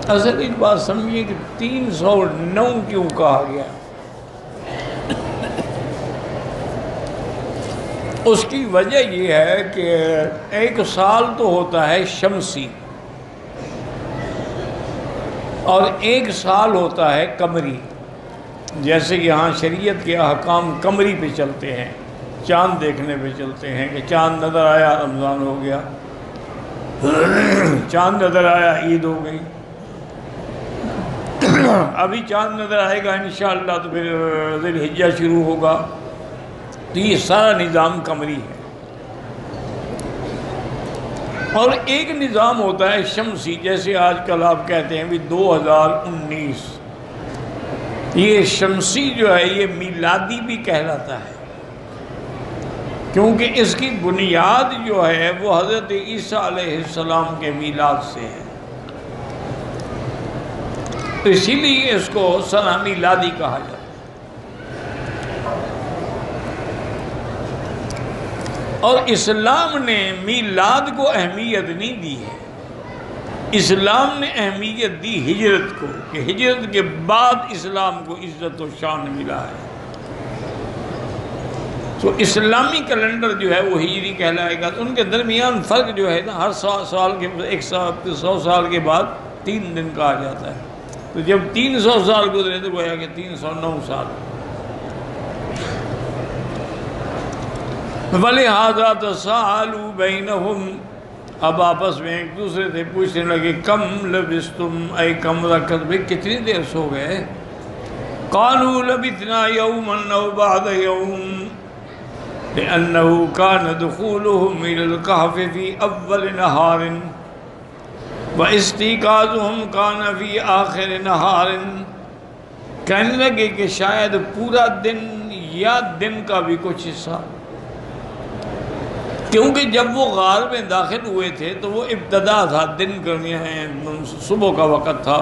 اصل ایک بات سمجھیے کہ 309 کیوں کہا گیا؟ اس کی وجہ یہ ہے کہ ایک سال تو ہوتا ہے شمسی اور ایک سال ہوتا ہے قمری. جیسے کہ یہاں شریعت کے احکام قمری پہ چلتے ہیں، چاند دیکھنے پہ چلتے ہیں کہ چاند نظر آیا رمضان ہو گیا، چاند نظر آیا عید ہو گئی، ابھی چاند نظر آئے گا انشاءاللہ تو پھر ذی الحجہ شروع ہوگا. تو یہ سارا نظام قمری ہے. اور ایک نظام ہوتا ہے شمسی، جیسے آج کل آپ کہتے ہیں بھی 2019. یہ شمسی جو ہے یہ میلادی بھی کہلاتا ہے، کیونکہ اس کی بنیاد جو ہے وہ حضرت عیسیٰ علیہ السلام کے میلاد سے ہے. اسی لیے اس کو سنہ میلادی کہا جاتا ہے. اور اسلام نے میلاد کو اہمیت نہیں دی ہے، اسلام نے اہمیت دی ہجرت کو، کہ ہجرت کے بعد اسلام کو عزت و شان ملا ہے. تو اسلامی کیلنڈر جو ہے وہ ہجری کہلائے گا. تو ان کے درمیان فرق جو ہے نا، ہر 100 سال کے بعد 3 دن کہا جاتا ہے. تو جب 300 سال گزرے تو گویا کہ 309 سال. وَلِهَذَا تَسَاءَلُوا بَيْنَهُمْ، اب آپس میں ایک دوسرے سے پوچھنے لگے کم لبستم، اے کم رکھت، بھئی کتنی دیر سو گئے؟ قَالُوا لَبِثْنَا يَوْمًا أَوْ بَعْدَ يَوْمٍ لِأَنَّهُ كَانَ دُخُولُهُمْ إِلَى الْكَهْفِ فِي أَوَّلِ نَهَارٍ وَإِسْتِيقَاظُهُمْ كَانَ فِي آخِرِ نَهَارٍ. کہنے لگے کہ شاید پورا دن یا دن کا بھی کچھ حصہ، کیونکہ جب وہ غار میں داخل ہوئے تھے تو وہ ابتدا تھا، دن کرنے ہیں، صبح کا وقت تھا،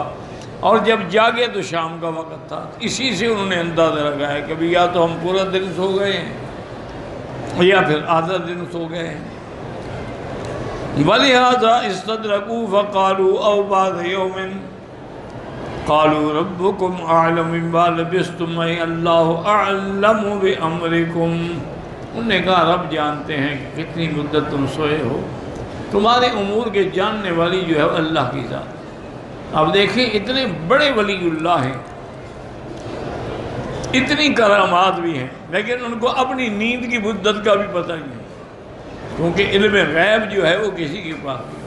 اور جب جاگے تو شام کا وقت تھا. اسی سے انہوں نے اندازہ لگایا کہ بھی یا تو ہم پورا دن سو گئے ہیں یا پھر آدھا دن سو گئے ہیں. وَلِهَذَا اسْتَدْرَكُوا فَقَالُوا أَوْ بَعْدَ يَوْمٍ قَالُوا رَبُّكُمْ أَعْلَمُ بِمَا لَبِثْتُمْ أَيْ اللَّهُ أَعْلَمُ بِأَمْرِكُمْ. انہوں نے کہا رب جانتے ہیں کہ کتنی مدت تم سوئے ہو، تمہارے امور کے جاننے والی جو ہے اللہ کی ذات. اب دیکھیں اتنے بڑے ولی اللہ ہیں، اتنی کرامات بھی ہیں، لیکن ان کو اپنی نیند کی مدت کا بھی پتہ نہیں، کیونکہ علم غیب جو ہے وہ کسی کے پاس نہیں.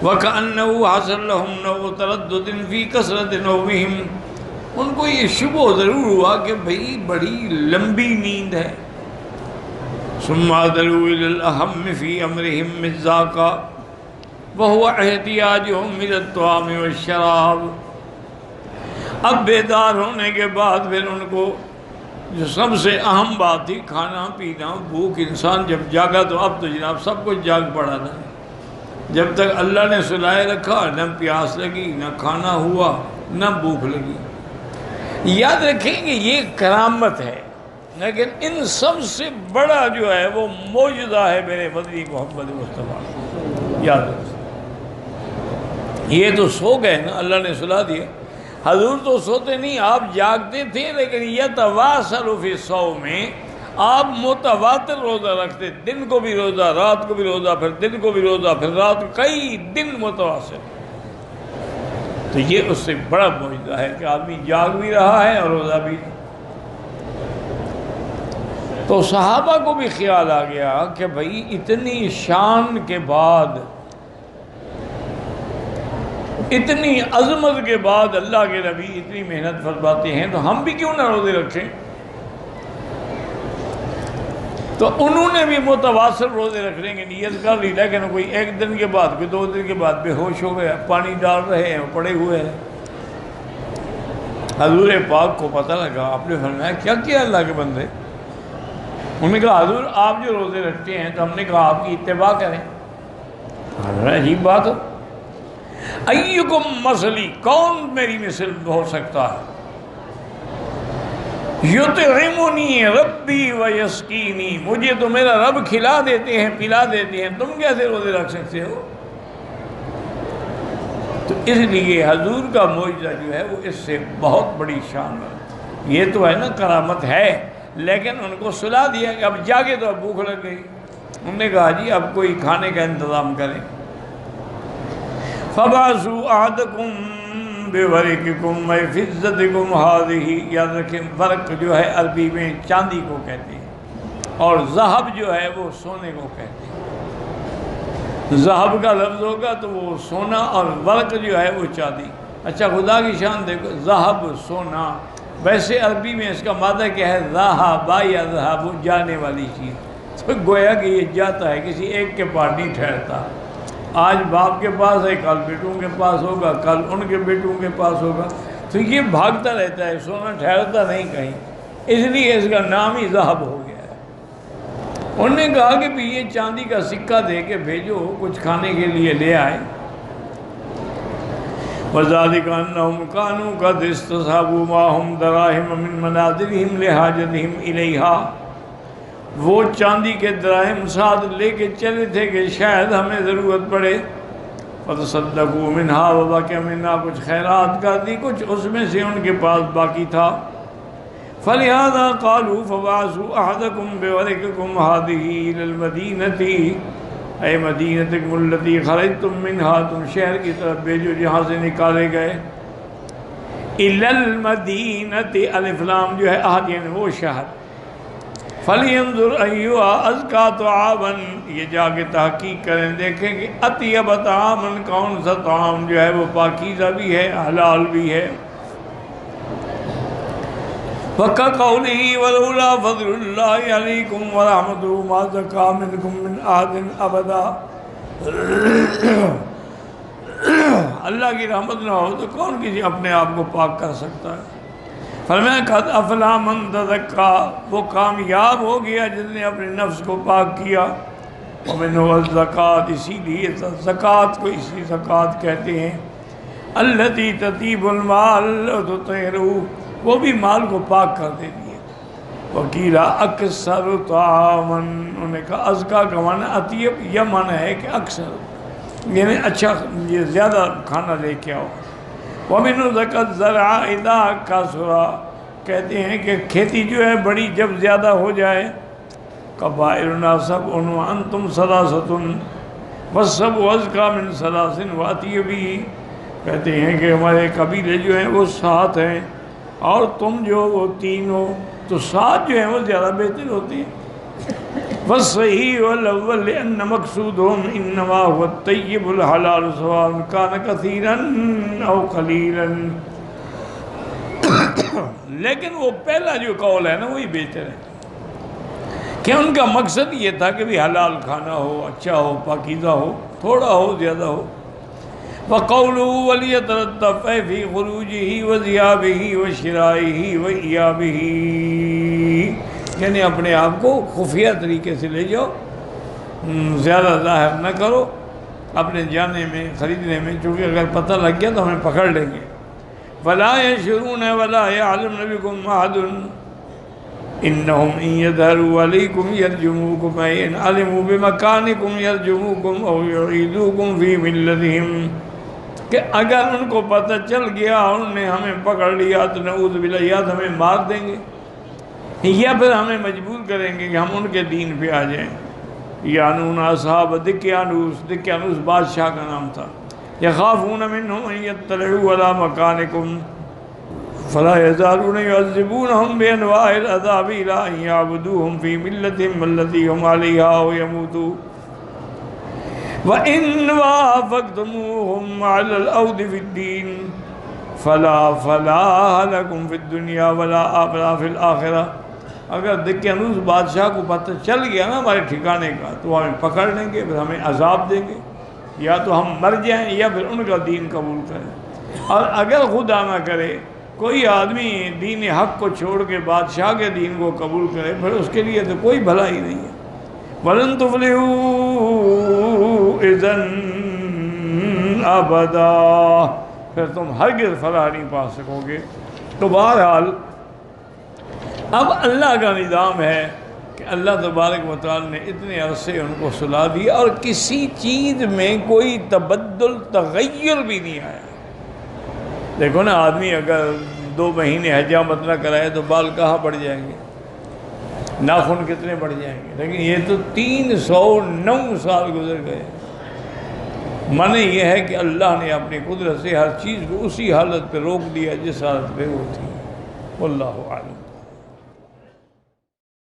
وَكَأَنَّهُ حَصَلَ لَهُمْ نَوْمُ تَرَدُّدٍ فِي كَثْرَةِ نَوْمِهِمْ. ان کو یہ شبہ ضرور ہوا کہ بھئی بڑی لمبی نیند ہے. ثُمَّ عَدَلُوا إِلَى الْأَهَمِّ فِي أَمْرِهِمْ مِزَّاقًا وَهُوَ احتیاجُهُمْ إِلَى الطَّعَامِ وَالشَّرَابِ. اب بیدار ہونے کے بعد پھر ان کو جو سب سے اہم بات تھی کھانا پینا، بھوک. انسان جب جاگا تو اب تو جناب سب کچھ جاگ پڑا تھا. جب تک اللہ نے سلائے رکھا نہ پیاس لگی، نہ کھانا ہوا، نہ بھوک لگی. یاد رکھیں کہ یہ کرامت ہے، لیکن ان سب سے بڑا جو ہے وہ معجزہ ہے میرے مدنی محمد مصطفیٰ. یاد رکھیں یہ تو سو گئے نا، اللہ نے سلا دیا. حضور تو سوتے نہیں، آپ جاگتے تھے، لیکن یتواصل فی الصوم میں آپ متواتر روزہ رکھتے، دن کو بھی روزہ، رات کو بھی روزہ، پھر دن کو بھی روزہ، پھر رات کو، کئی دن متواصل. تو یہ اس سے بڑا معجزہ ہے کہ آدمی جاگ بھی رہا ہے اور روزہ بھی. تو صحابہ کو بھی خیال آ گیا کہ بھئی اتنی شان کے بعد، اتنی عظمت کے بعد اللہ کے نبی اتنی محنت فرماتے ہیں تو ہم بھی کیوں نہ روزے رکھیں. تو انہوں نے بھی متواصل روزے رکھنے کی نیت کر لی، لیکن کوئی ایک دن کے بعد، کوئی 2 دن کے بعد بے ہوش ہو گیا، پانی ڈال رہے ہیں، پڑے ہوئے ہیں. حضور پاک کو پتہ لگا، آپ نے فرمایا کیا کیا اللہ کے بندے؟ انہوں نے کہا حضور آپ جو روزے رکھتے ہیں تو ہم نے کہا آپ کی اتباع کریں. عجیب بات ہو، ایکم مثلی، کون میری مثل ہو سکتا ہے؟ یطعمنی ربی ویسقینی، مجھے تو میرا رب کھلا دیتے ہیں، پلا دیتے ہیں، تم کیسے روزے رکھ سکتے ہو؟ تو اس لیے حضور کا معجزہ جو ہے وہ اس سے بہت بڑی شان ہے. یہ تو ہے نا کرامت ہے، لیکن ان کو سلا دیا کہ اب جاگے تو اب بھوک لگ گئی. انہوں نے کہا جی اب کوئی کھانے کا انتظام کریں. فَبَعْثُوا أَحَدَكُمْ بِوَرِقِكُمْ وَفِضَّتِكُمْ هَٰذِهِ. یاد رکھیں ورق جو ہے عربی میں چاندی کو کہتے ہیں، اور ذہب جو ہے وہ سونے کو کہتے ہیں. ذہب کا لفظ ہوگا تو وہ سونا، اور ورق جو ہے وہ چاندی. اچھا خدا کی شان دیکھو، ذہب سونا، ویسے عربی میں اس کا مادہ کیا ہے؟ ذہب یا ذہب، جانے والی چیز. تو گویا کہ یہ جاتا ہے، کسی ایک کے پاس نہیں ٹھہرتا. آج باپ کے پاس ہے، کل بیٹوں کے پاس ہوگا، کل ان کے بیٹوں کے پاس ہوگا. تو یہ بھاگتا رہتا ہے، سونا ٹھہرتا نہیں کہیں، اس لیے اس کا نام ہی ذہب ہو گیا ہے. انہوں نے کہا کہ بھی یہ چاندی کا سکہ دے کے بھیجو، کچھ کھانے کے لیے لے آئے. وَذَلِكَ أَنَّهُمْ كَانُوا قَدْ اسْتَصْحَبُوا مَعَهُمْ دَرَاهِمَ مِنْ مَنَازِلِهِمْ لِحَاجَتِهِمْ إِلَيْهَا. وہ چاندی کے دراہم ساتھ لے کے چلے تھے کہ شاید ہمیں ضرورت پڑے. فَتَصَدَّقُوا مِنْهَا وَبَقِيَ مِنْهَا. کچھ خیرات کر دی، کچھ اس میں سے ان کے پاس باقی تھا. فَلِهَذَا قَالُوا فَبَعْثُوا أَحَدَكُمْ بِوَرِقِكُمْ هَٰذِهِ إِلَى الْمَدِينَةِ. اے مدینتکم التی خرجتم منہا، تم شہر کی طرف بھیجو جہاں سے نکالے گئے. الی المدینۃ، الف لام جو ہے عہد یعنی وہ شہر. فلینظر ایھا ازکا طعاما، یہ جا کے تحقیق کریں، دیکھیں کہ اطیب طعاما، کون سا طعام جو ہے وہ پاکیزہ بھی ہے، حلال بھی ہے. وَكَقَوْلِهِ وَلَوْلَا فَضْلُ اللَّهِ عَلَيْكُمْ وَرَحْمَتُهُ مَا زَكَىٰ مِنْكُمْ مِنْ أَحَدٍ أَبَدًا. اللہ کی رحمت نہ ہو تو کون کسی اپنے آپ کو پاک کر سکتا ہے. فرمایا قَدْ أَفْلَحَ مَنْ تَزَكَّىٰ، وہ کامیاب ہو گیا جس نے اپنے نفس کو پاک کیا. وَمِنْهُ الزَّكَاةُ، اسی لیے زکوٰۃ کو اسی زکوٰۃ کہتے ہیں. الَّتِي تَطِيبُ الْمَالَ وَتُطَهِّرُهُ، وہ بھی مال کو پاک کر دیتی ہے. وکیلا اکثر طعاماً، انہوں نے کہا ازکا کا معنی اطیب، یہ معنی ہے کہ اکثر یعنی اچھا، یہ زیادہ کھانا لے کے آؤ. وَمِنْ ذَكَ الزَّرْعَ إِذَا كَثُرَ، کہتے ہیں کہ کھیتی جو ہے بڑی جب زیادہ ہو جائے. قبائلنا سبع وأنتم ثلاثة والسبع أزكى من ثلاث وأطيب. کہتے ہیں کہ ہمارے قبیلے جو ہیں وہ 7 ہیں اور تم جو وہ 3 ہو، تو 7 جو ہیں وہ زیادہ بہتر ہوتے ہیں. والصحیح والأول لأن مقصودهم إنما هو الطيب الحلال سواء كان كثيرا أو قليلا. لیکن وہ پہلا جو قول ہے نا وہی بہتر ہے کہ ان کا مقصد یہ تھا کہ بھی حلال کھانا ہو، اچھا ہو، پاکیزہ ہو، تھوڑا ہو زیادہ ہو. وَقَوْلُهُ وَلْيَتَلَطَّفْ فِي خُرُوجِهِ وَذِيَابِهِ وَشِرَائِهِ وَإِيَابِهِ، یعنی اپنے آپ کو خفیہ طریقے سے لے جاؤ، زیادہ ظاہر نہ کرو اپنے جانے میں، خریدنے میں، چونکہ اگر پتہ لگ گیا تو ہمیں پکڑ لیں گے. وَلَا يَشْعُرُونَ وَلَا يَعْلَمْنَ بِكُمْ أَحَدٌ إِنَّهُمْ إِنْ يَظْهَرُوا عَلَيْكُمْ يَرْجُمُوكُمْ أَيْ إِنْ عَلِمُوا بِمَكَانِكُمْ يَرْجُمُوكُمْ أَوْ يُعِيدُوكُمْ فِي مِلَّتِهِمْ، کہ اگر ان کو پتہ چل گیا، انہوں نے ہمیں پکڑ لیا تو نعوذ باللہ یا تو ہمیں مار دیں گے یا پھر ہمیں مجبور کریں گے کہ ہم ان کے دین پہ آ جائیں. یعنون اصحاب دقیانوس، دقیانوس بادشاہ کا نام تھا. یخافون منہم ان یطلعوا علی مکانکم فلا یزالون یعذبونہم بانواع العذاب الی ان یعبدوہم فی ملتہم التی ہم علیہا او یموتوا. وَإِنْ وَافَقْتُمُوهُمْ عَلَى الْأَوْدِ فِي الدِّينِ فَلَا فَلَاحَ لَكُمْ فِي الدُّنْيَا وَلَا فِي الْآخِرَةِ. اگر دقیانوس بادشاہ کو پتہ چل گیا نا ہمارے ٹھکانے کا تو ہمیں پکڑ لیں گے، پھر ہمیں عذاب دیں گے، یا تو ہم مر جائیں یا پھر ان کا دین قبول کریں. اور اگر خدا نہ کرے کوئی آدمی دین حق کو چھوڑ کے بادشاہ کے دین کو قبول کرے، پھر اس کے لیے تو کوئی بھلائی نہیں ہے. وَلَن تُفْلِحُوا إِذًا أَبَدًا، پھر تم ہرگز فلاح نہیں پا سکو گے. تو بہرحال اب اللہ کا نظام ہے کہ اللہ تبارک و تعالی نے اتنے عرصے ان کو سلا دیا اور کسی چیز میں کوئی تبدل تغیر بھی نہیں آیا. دیکھو نا، آدمی اگر 2 مہینے حجامت نہ کرائے تو بال کہاں بڑھ جائیں گے، ناخن کتنے بڑھ جائیں گے، لیکن یہ تو 309 سال گزر گئے۔ معنی یہ ہے کہ اللہ نے اپنی قدرت سے ہر چیز کو اسی حالت پہ روک دیا جس حالت پہ وہ تھی۔ واللہ اعلم۔